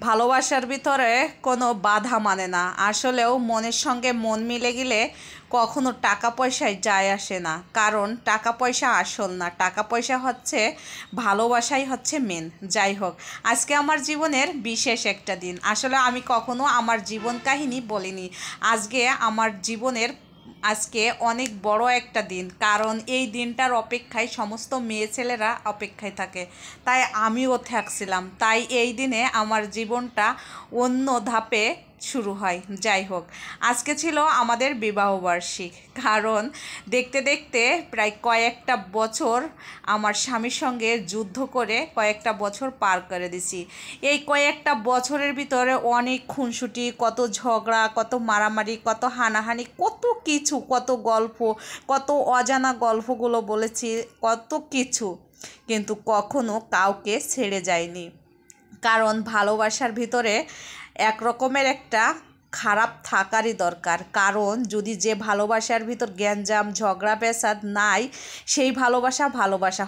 ভালোবাসার ভিতরে কোনো বাধা মানে না। আসলেও মনের সঙ্গে মন মিলে গেলে কখনো টাকা পয়সায় যায় আসে না, কারণ টাকা পয়সা আসল না, টাকা পয়সা হচ্ছে ভালোবাসাই হচ্ছে মেন। যাই হোক, আজকে আমার জীবনের বিশেষ একটা দিন। আসলে আমি কখনো আমার জীবন কাহিনী বলিনি। আমার জীবনের আজকে অনেক বড় একটা দিন, কারণ এই দিনটার অপেক্ষায় সমস্ত মেয়ে ছেলেরা অপেক্ষায় থাকে, তাই আমিও থাকছিলাম। তাই এই দিনে আমার জীবনটা অন্য ধাপে শুরু হয়। যাই হোক, আজকে ছিল আমাদের বিবাহবার্ষিক। কারণ দেখতে দেখতে প্রায় কয়েকটা বছর আমার স্বামীর সঙ্গে যুদ্ধ করে কয়েকটা বছর পার করে দিছি। এই কয়েকটা বছরের ভিতরে অনেক খুনসুটি, কত ঝগড়া, কত মারামারি, কত হানাহানি, কত কিছু, কত গল্প, কত অজানা গল্পগুলো বলেছি, কত কিছু, কিন্তু কখনো কাউকে ছেড়ে যায়নি। কারণ ভালোবাসার ভিতরে এক রকমের একটা খারাপ থাকারই দরকার। কারণ যদি যে ভালোবাসার ভিতর গ্যাঞ্জাম ঝগড়া পেশাদ নাই, সেই ভালোবাসা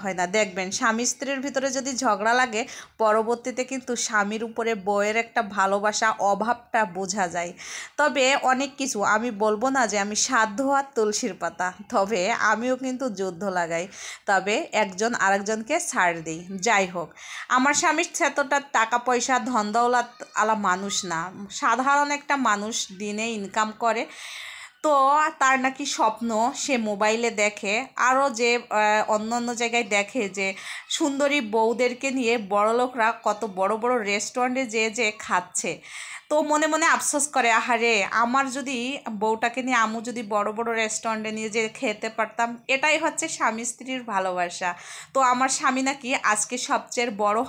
হয় না। দেখবেন স্বামী স্ত্রীর ভিতরে যদি ঝগড়া লাগে, পরবর্তীতে কিন্তু স্বামীর উপরে বউয়ের একটা ভালোবাসা অভাবটা বোঝা যায়। তবে অনেক কিছু আমি বলবো না যে আমি সাধ্য আর তুলসীর পাতা, তবে আমিও কিন্তু যুদ্ধ লাগাই, তবে একজন আরেকজনকে ছাড় দিই। যাই হোক, আমার স্বামী এতটা টাকা পয়সা ধন দৌলত আলা মানুষ না, সাধারণ একটা মানুষ, দিনে ইনকাম করে। তো তার নাকি স্বপ্ন, সে মোবাইলে দেখে, আরও যে অন্য অন্য জায়গায় দেখে যে সুন্দরী বউদেরকে নিয়ে বড়লোকরা কত বড় বড় রেস্টুরেন্টে যে খাচ্ছে। তো মনে মনে আফসোস করে, আহারে আমার যদি বউটাকে নিয়ে আমু যদি বড় বড় রেস্টুরেন্টে নিয়ে যে খেতে পারতাম। এটাই হচ্ছে স্বামী স্ত্রীর ভালোবাসা। তো আমার স্বামী নাকি আজকে সবচেয়ে বড়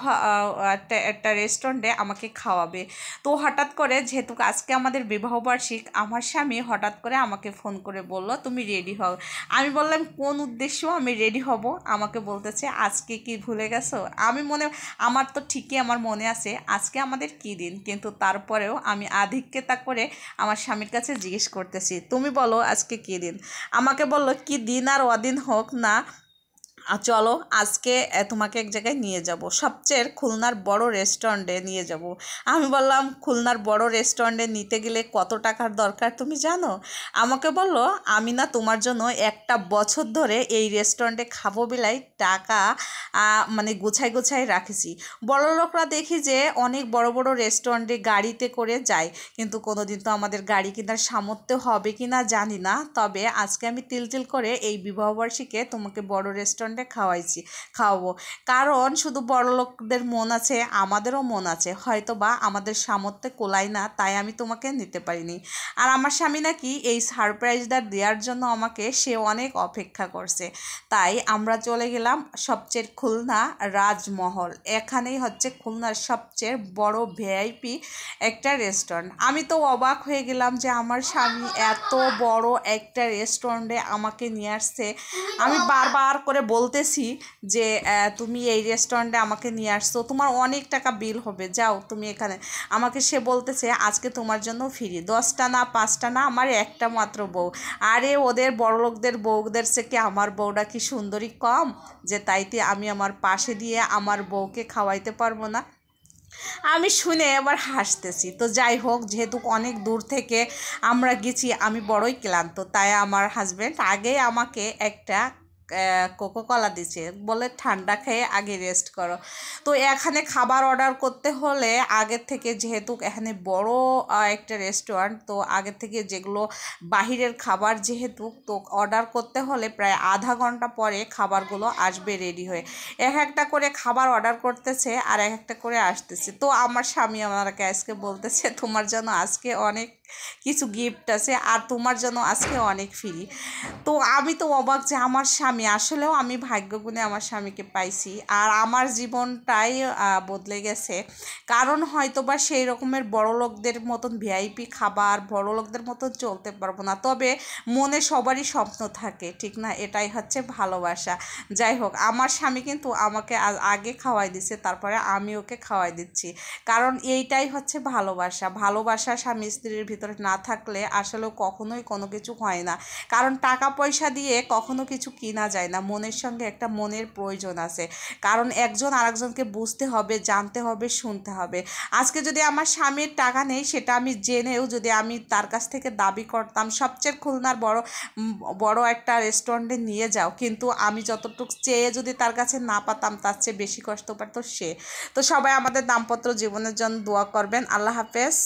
একটা রেস্টুরেন্টে আমাকে খাওয়াবে। তো হঠাৎ করে, যেহেতু আজকে আমাদের বিবাহবার্ষিক, আমার স্বামী হঠাৎ করে আমাকে ফোন করে বলল, তুমি রেডি হও। আমি বললাম, কোন উদ্দেশ্য আমি রেডি হব? আমাকে বলতেছে, আজকে কি ভুলে গেছো? আমার তো ঠিকই আমার মনে আছে আজকে আমাদের কী দিন, কিন্তু তারপরেও আমি আধিক্যতা করে আমার স্বামীর কাছে জিজ্ঞেস করতেছি, তুমি বলো আজকে কী দিন? আমাকে বললো, কি দিন আর অদিন হোক না, চলো আজকে তোমাকে এক জায়গায় নিয়ে যাব, সবচেয়ে খুলনার বড় রেস্টুরেন্টে নিয়ে যাব। আমি বললাম, খুলনার বড় রেস্টুরেন্টে নিতে গেলে কত টাকার দরকার তুমি জানো? আমাকে বলল, আমি না তোমার জন্য একটা বছর ধরে এই রেস্টুরেন্টে খাবো বেলাই টাকা মানে গুছাই গুছাই রাখেছি। বড় লোকরা দেখি যে অনেক বড় বড় রেস্টুরেন্টে গাড়িতে করে যায়, কিন্তু কোনো দিন তো আমাদের গাড়ি কেনার সামর্থ্য হবে কি না জানি না। তবে আজকে আমি তিল করে এই বিবাহবার্ষিকে তোমাকে বড় রেস্টুরেন্টে খাওয়াবো। কারণ শুধু বড় লোকদের মন আছে, আমাদেরও মন আছে, হয়তো বা আমাদের সামর্থ্যে কোলায় না, তাই আমি তোমাকে নিতে পারিনি। আর আমার স্বামী নাকি এই সারপ্রাইজটা দেওয়ার জন্য আমাকে সে অনেক অপেক্ষা করছে। তাই আমরা চলে গেলাম সবচেয়ে খুলনা রাজমহল। এখানেই হচ্ছে খুলনার সবচেয়ে বড় ভিআইপি একটা রেস্টুরেন্ট। আমি তো অবাক হয়ে গেলাম যে আমার স্বামী এত বড় একটা রেস্টুরেন্টে আমাকে নিয়ে আসছে। আমি বারবার করে বলতেছি যে তুমি এই রেস্টুরেন্টে আমাকে নিয়ে আসছো, তোমার অনেক টাকা বিল হবে, যাও তুমি এখানে। আমাকে সে বলতেছে, আজকে তোমার জন্য ফ্রি, 10টা না 5টা না, আমার একটা মাত্র বউ। আরে ওদের বড়লোকদের বউদের থেকে আমার বউটা কি সুন্দরী কম, যে তাইতে আমি আমার পাশে দিয়ে আমার বউকে খাওয়াইতে পারবো না? আমি শুনে এবার হাসতেছি। তো যাই হোক, যেহেতু অনেক দূর থেকে আমরা গেছি, আমি বড়ই ক্লান্ত, তাই আমার হাজব্যান্ড আগে আমাকে একটা কোকোকলা দিছে, বলে ঠান্ডা খেয়ে আগে রেস্ট করো। তো এখানে খাবার অর্ডার করতে হলে আগের থেকে, যেহেতু এখানে বড় একটা রেস্টুরেন্ট, তো আগের থেকে যেগুলো বাহিরের খাবার যেহেতু, তো অর্ডার করতে হলে প্রায় আধা ঘন্টা পরে খাবারগুলো আসবে রেডি হয়ে। এক একটা করে খাবার অর্ডার করতেছে আর এক একটা করে আসতেছে। তো আমার স্বামী আমাকে আজকে বলতেছে, তোমার জন্য আজকে অনেক কিছু গিফট আছে, আর তোমার জন্য আজকে অনেক ফ্রি। তো আমি তো অবাক যে আমার স্বামী, আসলেও আমি ভাগ্যগুণে আমার স্বামীকে পাইছি, আর আমার জীবনটাই বদলে গেছে। কারণ হয়তো বা সেই রকমের বড় লোকদের মতন ভিআইপি খাবার, বড় লোকদের মতন চলতে পারবো না, তবে মনে সবারই স্বপ্ন থাকে, ঠিক না? এটাই হচ্ছে ভালোবাসা। যাই হোক, আমার স্বামী কিন্তু আমাকে আগে খাওয়াই দিচ্ছে, তারপরে আমি ওকে খাওয়াই দিচ্ছি, কারণ এইটাই হচ্ছে ভালোবাসা। ভালোবাসা স্বামী স্ত্রীর ভিতরে ভিতরে না থাকলে আসলে কখনোই কোনো কিছু হয় না। কারণ টাকা পয়সা দিয়ে কখনো কিছু কিনা যায় না, মনের সঙ্গে একটা মনের প্রয়োজন আছে। কারণ একজন আরেকজনকে বুঝতে হবে, জানতে হবে, শুনতে হবে। আজকে যদি আমার স্বামীর টাকা নেই, সেটা আমি জেনেও যদি আমি তার কাছ থেকে দাবি করতাম সবচেয়ে খুলনার বড় একটা রেস্টুরেন্টে নিয়ে যাও, কিন্তু আমি যতটুকু চেয়ে যদি তার কাছে না পাতাম, তার চেয়ে বেশি কষ্ট পারতো সে। তো সবাই আমাদের দাম্পত্য জীবনের জন্য দোয়া করবেন। আল্লাহ হাফেজ।